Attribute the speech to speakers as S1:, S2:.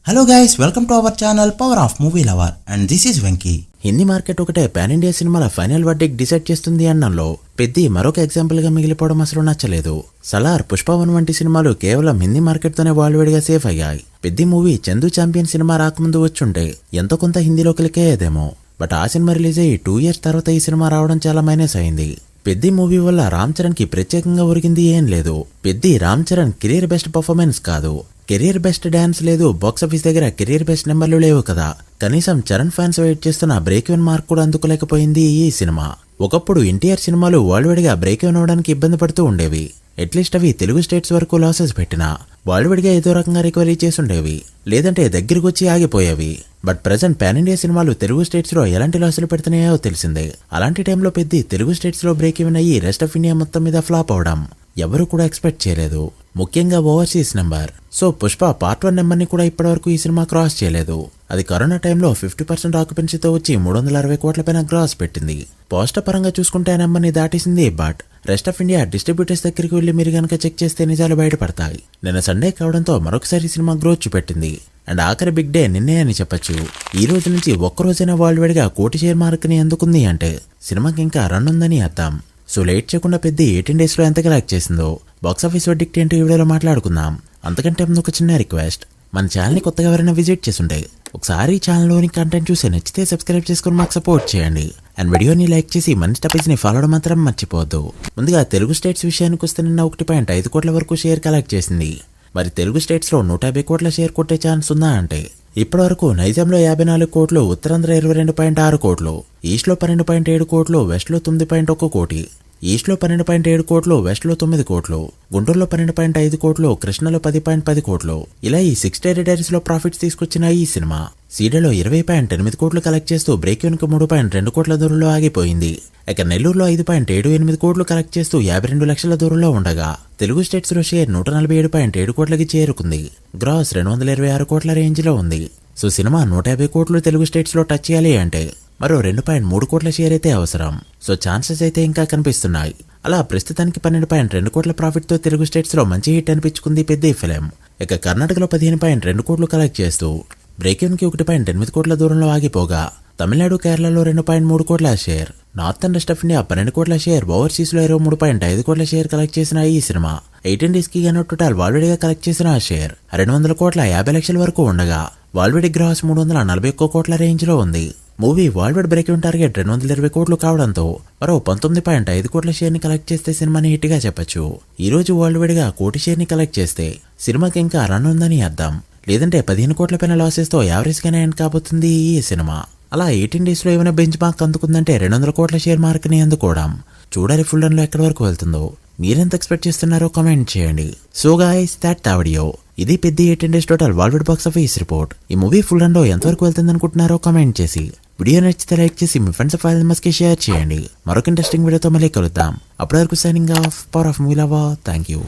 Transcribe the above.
S1: Hello guys, welcome to our channel power of movie lover and this is Venky.
S2: Hindi market ఒకటే pan India సినిమాల final verdict decide చేస్తుంది అన్నంలో పెద్ది మరొక example గా మిగిలిపోవడం అసలు నచ్చలేదు. సలార్, పుష్పవన్ వంటి సినిమాలు కేవలం హిందీ మార్కెట్ తోనే వాల్వేడిగా సేఫ్ అయ్యాయి. Peddi movie Chandu champion cinema రాకముందు వచ్చుంటే ఎంతో కొంత హిందీలో క్లిక్కేయేదేమో. బట్ ఆ సినిమా రిలీజ్ అయ్యి 2 years తర్వాత ఈ సినిమా రావడం చాలా మైనస్ అయింది. పెద్ది మూవీ వల్ల రామ్ చరణ్ కి ప్రత్యేకంగా ఒరిగింది ఏం లేదు. Peddi Ram Charan career best performance కాదు, కెరీర్ బెస్ట్ డాన్స్ లేదు, బాక్సాఫీస్ దగ్గర కెరీర్ బెస్ట్ నెంబర్లు లేవు కదా. కనీసం చరణ్ ఫ్యాన్స్ వెయిట్ చేస్తున్న బ్రేక్ ఈవెన్ మార్క్ కూడా అందుకోలేకపోయింది ఈ సినిమా. ఒకప్పుడు ఎన్టీఆర్ సినిమాలు వరల్డ్ గా బ్రేక్ ఈవెన్ అవడానికి ఇబ్బంది పడుతూ ఉండేవి. అట్లీస్ట్ అవి తెలుగు స్టేట్స్ వరకు లాసెస్ పెట్టినా వరల్డ్ గా ఏదో రకంగా రికవరీ చేసుండేవి, లేదంటే దగ్గరకు వచ్చి ఆగిపోయేవి. బట్ ప్రెజెంట్ పాన్ ఇండియా సినిమాలు తెలుగు స్టేట్స్ లో ఎలాంటి లాసులు పెడుతున్నాయో తెలిసిందే. అలాంటి టైంలో పెద్ది తెలుగు స్టేట్స్ లో బ్రేక్ ఈవెన్ అయ్యి రెస్ట్ ఆఫ్ ఇండియా మొత్తం మీద ఫ్లాప్ అవడం ఎవరు కూడా ఎక్స్పెక్ట్ చేయలేదు, ముఖ్యంగా overseas number. So Pushpa part 1 number ని కూడా ఇప్పటివరకు ఈ సినిమా క్రాస్ చేయలేదు. అది కరోనా టైంలో 50% ఆక్యుపెన్సీతో వచ్చి 360 కోట్ల పైన గ్రాస్ పెట్టింది. పోస్టర్ పరంగా చూసుకుంటే ఆ నెంబర్ ని దాటేసింది. But rest of India distributors దగ్గరికి వెళ్లి మీరు గనక చెక్ చేస్తే నిజాలు బయటపడతాయి. నిన్న సండే కావడంతో మరొకసారి సినిమా గ్రోత్ చూపెట్టింది. అండ్ ఆఖరి బిగ్ డే నిన్నే అని చెప్పొచ్చు. ఈ రోజు నుంచి ఒక్కరోజైనా వరల్డ్ గా 1 కోటి షేర్ మార్క్ ని అందుకుంది అంటే సినిమాకి ఇంకా రన్ ఉందని అర్థం. సో లేట్ చేయకుండా పెద్ద 18 days లో ఎంత కలెక్ట్ చేసిందో బాక్సాఫీస్ వర్డిక్ట్ ఏంటో ఈ వీడియోలో మాట్లాడుకుందాం. అంతకంటే ముందు ఒక చిన్న రిక్వెస్ట్, మన ఛానల్ ని కొత్తగా ఎవరైనా విజిట్ చేస్తుంటే ఒకసారి ఛానల్లోని కంటెంట్ చూసి నచ్చితే సబ్స్క్రైబ్ చేసుకుని మాకు సపోర్ట్ చేయండి. అండ్ వీడియోని లైక్ చేసి మన స్టాపేజ్ ని ఫాలో అవడం మాత్రం మర్చిపోవద్దు. ముందుగా తెలుగు స్టేట్స్ విషయానికి వస్తే నిన్న 1.5 కోట్ల వరకు షేర్ కలెక్ట్ చేసింది. మరి తెలుగు స్టేట్స్ లో 150 కోట్ల షేర్ కొట్టే ఛాన్స్ ఉందా అంటే ఇప్పటి వరకు నైజాంలో 54 కోట్లు, ఉత్తరాంధ్ర 22.6 కోట్లు, ఈస్ట్ లో 12.7 కోట్లు, వెస్ట్ లో 9.1 కోటి, ఈస్ట్ లో 12.7 కోట్లు, వెస్ట్ లో 9 కోట్లు, గుంటూరులో 12.5 కోట్లు, కృష్ణలో 10.10 కోట్లు. ఇలా ఈ 6 టెరిటరీస్ లో ప్రాఫిట్స్ తీసుకొచ్చిన ఈ సినిమా సీడలో 20.8 కోట్లు కలెక్ట్ చేస్తూ బ్రేక్ ఈవెన్ కు 3.2 కోట్ల దూరంలో ఆగిపోయింది. ఇక నెల్లూరులో 5.78 కోట్లు కలెక్ట్ చేస్తూ 52 లక్షల దూరంలో ఉండగా తెలుగు స్టేట్స్ లో షేర్ 147.7 కోట్లకి చేరుకుంది. గ్రాస్ 226 కోట్ల రేంజ్ లో ఉంది. సో సినిమా 150 కోట్లు తెలుగు స్టేట్స్ లో టచ్ చేయాలి అంటే మరో 2.3 కోట్ల షేర్ అయితే అవసరం. సో ఛాన్సెస్ అయితే ఇంకా కనిపిస్తున్నాయి. అలా ప్రస్తుతానికి 12.2 కోట్ల ప్రాఫిట్ తో తెలుగు స్టేట్స్ లో మంచి హిట్ అనిపించుకుంది పెద్ద ఫిలిం. ఇక కర్ణాటకలో 15.2 కోట్లు కలెక్ట్ చేస్తూ బ్రేక్ ఈవెన్ కి 1.8 కోట్ల దూరంలో ఆగిపోగా తమిళనాడు, కేరళలో 2.3 కోట్ల share, north and west of India 12 కోట్ల షేర్, ఓవర్సీస్ లో 23.5 కోట్ల షేర్ కలెక్ట్ చేసిన ఈ సినిమా 18 days కి గాను టోటల్ వాల్వేడిగా కలెక్ట్ చేసిన ఆ షేర్ 200 కోట్ల 50 లక్షల వరకు ఉండగా వాల్వేడి గ్రాస్ 341 కోట్ల రేంజ్ లో ఉంది. Movie world break even target 220 కోట్లు కావడంతో మరో 19.5 కోట్ల షేర్ ని కలెక్ట్ చేస్తే సినిమాని హిట్ గా చెప్పొచ్చు. ఈ రోజు వరల్డ్ గా 1 కోటి షేర్ ని కలెక్ట్ చేస్తే సినిమాకి ఇంకా రన్ ఉందని అర్థం, లేదంటే 15 కోట్ల పైన లాసెస్ తో యావరేజ్ గానే ఎండ్ కాబోతుంది ఈ సినిమా. అలా 18 days లో ఏమైనా బెంచ్ మార్క్ అందుకుందంటే 200 కోట్ల షేర్ మార్క్ ని అందుకోవడం. చూడాలి ఫుల్ రన్ లో ఎక్కడి వరకు వెళ్తుందో. మీరెంత ఎక్స్పెక్ట్ చేస్తున్నారో కామెంట్ చేయండి. So guys, that video. ఇది పెద్ద 18 days total world box office report. ఈ మూవీ ఫుల్ రన్ లో ఎంతవరకు వెళ్తుంది అనుకుంటున్నారో కామెంట్ చేసి వీడియో నచ్చితే లైక్ చేసి మీ ఫ్రెండ్స్ కి షేర్ చేయండి. మరొక ఇంట్రెస్టింగ్ వీడియోతో మళ్ళీ కలుద్దాం. అప్పటి వరకు signing off, power of movie lover. Thank you.